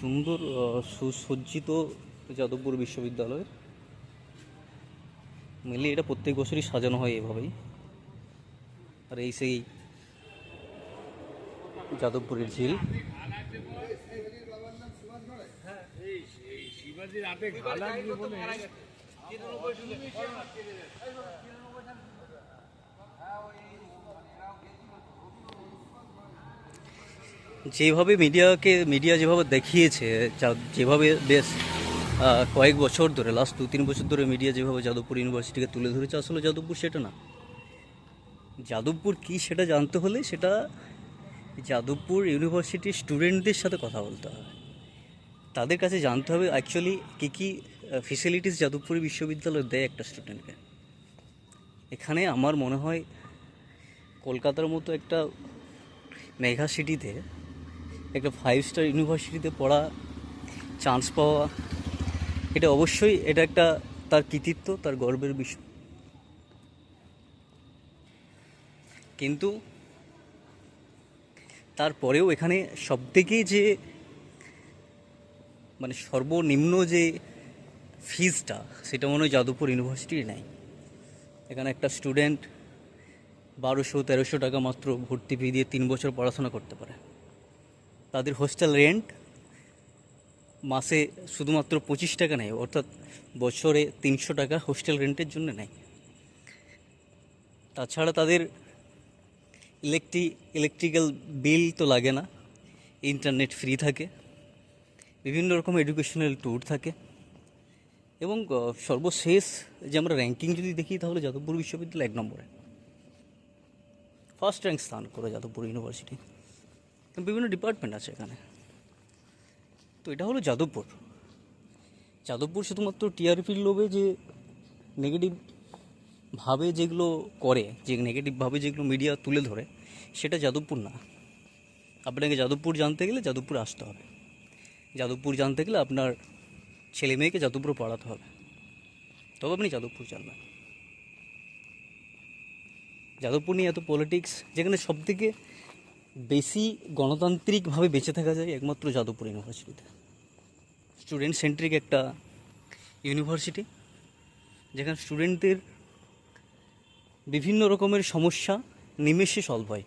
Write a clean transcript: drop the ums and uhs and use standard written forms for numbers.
সুন্দর সুসজ্জিত যাদবপুর বিশ্ববিদ্যালয়ের মেনলি এটা প্রত্যেক বছরই সাজানো হয় এভাবেই। আর এই সেই যাদবপুরের ঝিল। যেভাবে মিডিয়া যেভাবে দেখিয়েছে, যেভাবে বেশ কয়েক বছর ধরে, লাস্ট 2-3 বছর ধরে মিডিয়া যেভাবে যাদবপুর ইউনিভার্সিটিকে তুলে ধরেছে, আসলে যাদবপুর সেটা না। যাদবপুর কি সেটা জানতে হলে সেটা যাদবপুর ইউনিভার্সিটির স্টুডেন্টদের সাথে কথা বলতে হবে, তাদের কাছে জানতে হবে অ্যাকচুয়ালি কী কী ফেসিলিটিস যাদবপুর বিশ্ববিদ্যালয় দেয় একটা স্টুডেন্টকে। এখানে আমার মনে হয় কলকাতার মতো একটা মেগা সিটিতে, একটা 5 স্টার ইউনিভার্সিটিতে পড়া, চান্স পাওয়া, এটা অবশ্যই এটা একটা তার কৃতিত্ব, তার গর্বের বিষয়। কিন্তু তারপরেও এখানে সবথেকে যে মানে সর্বনিম্ন যে ফিজটা, সেটা মনে হয় যাদবপুর ইউনিভার্সিটির নেয়। এখানে একটা স্টুডেন্ট 1200-1300 টাকা মাত্র ভর্তি ফি দিয়ে 3 বছর পড়াশোনা করতে পারে। তাদের হোস্টেল রেন্ট মাসে শুধুমাত্র 25 টাকা নেয়, অর্থাৎ বছরে 300 টাকা হোস্টেল রেন্টের জন্য নেয়। তাছাড়া তাদের ইলেকট্রিক্যাল বিল তো লাগে না, ইন্টারনেট ফ্রি থাকে, বিভিন্ন রকম এডুকেশনাল ট্যুর থাকে, এবং সর্বশেষ যে আমরা র্যাঙ্কিং যদি দেখি তাহলে যাদবপুর বিশ্ববিদ্যালয় 1 নম্বরে, ফার্স্ট র্যাঙ্ক স্থান করে যাদবপুর ইউনিভার্সিটি। বিভিন্ন ডিপার্টমেন্ট আছে এখানে। তো এটা হলো যাদবপুর। যাদবপুর শুধুমাত্র টিআরপির লোভে যে নেগেটিভভাবে যেগুলো করে, যে নেগেটিভভাবে যেগুলো মিডিয়া তুলে ধরে, সেটা যাদবপুর না। আপনাকে যাদবপুর জানতে গেলে যাদবপুর আসতে হবে। যাদবপুর জানতে গেলে আপনার ছেলে মেয়েকে যাদবপুর পড়াতে হবে, তবে আপনি যাদবপুর জানবেন। যাদবপুর নিয়ে এত পলিটিক্স, যেখানে সবথেকে বেশি গণতান্ত্রিকভাবে বেঁচে থাকা যায় একমাত্র যাদবপুর ইউনিভার্সিটিতে। স্টুডেন্ট সেন্ট্রিক একটা ইউনিভার্সিটি, যেখানে স্টুডেন্টদের বিভিন্ন রকমের সমস্যা নিমেষে সলভ হয়।